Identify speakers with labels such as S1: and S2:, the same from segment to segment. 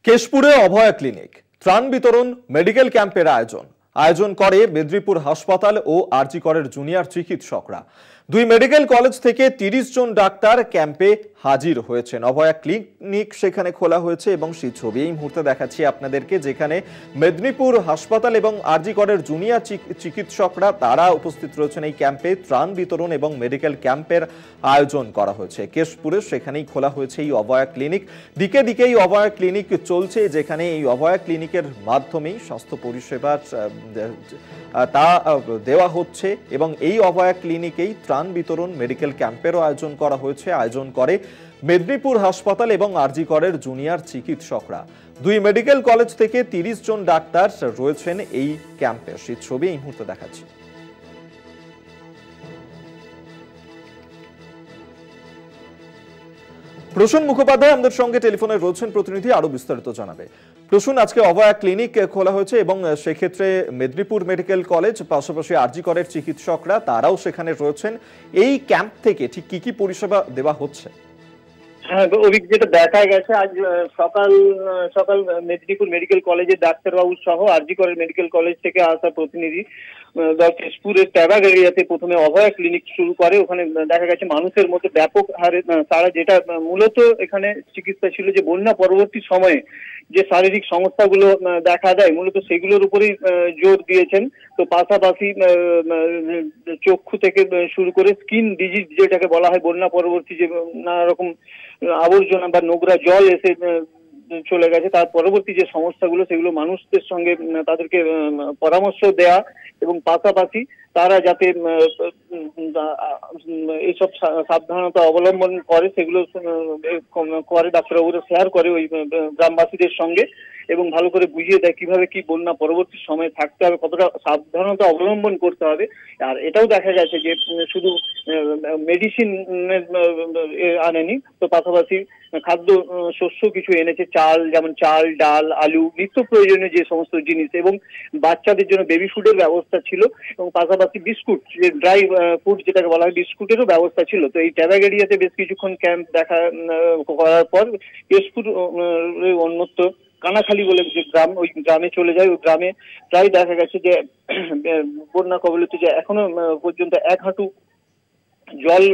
S1: কেশপুরে অভয়া clinic ত্রাণ বিতরণ medical ক্যাম্পের আয়োজন করে মেদিনীপুর হাসপাতাল ও আরজি করের জুনিয়র চিকিৎসকরা। দুই মেডিকেল কলেজ থেকে 30 জন ডাক্তার ক্যাম্পে হাজির হয়েছেন। অভয়া ক্লিনিক সেখানে খোলা হয়েছে এবং সেই ছবি এই মুহূর্তে দেখাচ্ছি আপনাদেরকে, যেখানে মেদিনীপুর হাসপাতাল এবং আরজি করের জুনিয়র চিকিৎসকরা তারা উপস্থিত রয়েছেন এই ক্যাম্পে। ত্রাণ বিতরণ এবং মেডিকেল ক্যাম্পের আয়োজন করা হয়েছে কেশপুরে, সেখানেই খোলা হয়েছে এই অভয়া ক্লিনিক। দিকে দিকে এই অভয়া ক্লিনিক চলছে, যেখানে এই অভয়া ক্লিনিকের মাধ্যমেই স্বাস্থ্য পরিষেবা তা দেওয়া হচ্ছে এবং এই অভয়া ক্লিনিকেই ত্রাণ বিতরণ মেডিকেল ক্যাম্পেরও আয়োজন করা হয়েছে। আয়োজন করে মেদিনীপুর হাসপাতাল এবং আরজি করের জুনিয়র চিকিৎসকরা। দুই মেডিকেল কলেজ থেকে 30 জন ডাক্তার রয়েছেন এই ক্যাম্পে। সেই ছবি এই মুহূর্তে দেখাচ্ছি। প্রসূন মুখোপাধ্যায় আমাদের সঙ্গে টেলিফোনে রয়েছেন প্রতিনিধি, আরো বিস্তারিত জানাবে। প্রসূন, আজকে অভয়া ক্লিনিক খোলা হয়েছে এবং সেক্ষেত্রে মেদিনীপুর মেডিকেল কলেজ পাশাপাশি আরজি করের চিকিৎসকরা তারাও সেখানে রয়েছেন। এই ক্যাম্প থেকে ঠিক কি কি পরিষেবা দেওয়া হচ্ছে?
S2: হ্যাঁ, যেটা দেখা গেছে আজ সকাল সকাল মেদিনীপুর মেডিকেল কলেজের ডাক্তারবাবু সহ আরজি করের মেডিকেল কলেজ থেকে আসা প্রতিনিধি কেশপুরের ট্যাবাগ এরিয়াতে প্রথমে অভয়া ক্লিনিক শুরু করে। ওখানে দেখা গেছে মানুষের মধ্যে ব্যাপক হারে তারা, যেটা মূলত এখানে চিকিৎসা ছিল যে বন্যা পরবর্তী সময়ে যে শারীরিক সমস্যাগুলো দেখা দেয় মূলত সেগুলোর উপরেই জোর দিয়েছেন। তো পাশাপাশি চক্ষু থেকে শুরু করে স্কিন ডিজিজ যেটাকে বলা হয়, বন্যা পরবর্তী যে নানা রকম আবর্জনা বা নোংরা জল এসে চলে গেছে তার পরবর্তী যে সমস্যাগুলো সেগুলো মানুষদের সঙ্গে তাদেরকে পরামর্শ দেয়া এবং পাশাপাশি তারা যাতে এইসব সাবধানতা অবলম্বন করে সেগুলো করে ডাক্তারবাবুরা শেয়ার করে ওই গ্রামবাসীদের সঙ্গে এবং ভালো করে বুঝিয়ে দেয় কিভাবে কি বন্যা পরবর্তী সময়ে থাকতে হবে, কতটা সাবধানতা অবলম্বন করতে হবে। আর এটাও দেখা গেছে যে শুধু মেডিসিন আনেনি, তো পাশাপাশি খাদ্য শস্য কিছু এনেছে, চাল, যেমন চাল, ডাল, আলু, নিত্য প্রয়োজনীয় যে সমস্ত জিনিস, এবং বাচ্চাদের জন্য বেবি ফুডের ব্যবস্থা ছিল এবং পাশাপাশি বিস্কুট, যে ড্রাই ফুড যেটাকে বলা হয়, বিস্কুটেরও ব্যবস্থা ছিল। তো এই ট্যাবাগ এরিয়াতে বেশ কিছুক্ষণ ক্যাম্প দেখা করার পর কেশপুর অন্যত্র কানাখালী বলে যে গ্রাম, ওই গ্রামে চলে যায়। ওই গ্রামে প্রায় দেখা গেছে যে বন্যা কবলিত যে এখনো পর্যন্ত 1 হাঁটু জল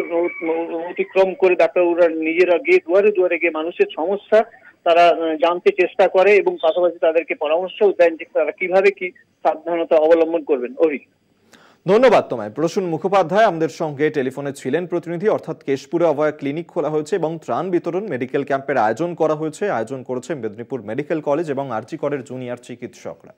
S2: অতিক্রম করে ডাক্তারবাবুরা নিজেরা গিয়ে দুয়ারে দুয়ারে গিয়ে মানুষের সমস্যা তারা জানতে চেষ্টা করে এবং পাশাপাশি তাদেরকে পরামর্শও দেন যে তারা কিভাবে কি সাবধানতা অবলম্বন করবেন।
S1: ধন্যবাদ তোমায়। প্রসূন মুখোপাধ্যায় আমাদের সঙ্গে টেলিফোনে ছিলেন প্রতিনিধি। অর্থাৎ কেশপুরে অভয়া ক্লিনিক খোলা হয়েছে এবং ত্রাণ বিতরণ মেডিকেল ক্যাম্পের আয়োজন করা হয়েছে। আয়োজন করেছে মেদিনীপুর মেডিকেল কলেজ এবং আরজি করের জুনিয়র চিকিৎসকরা।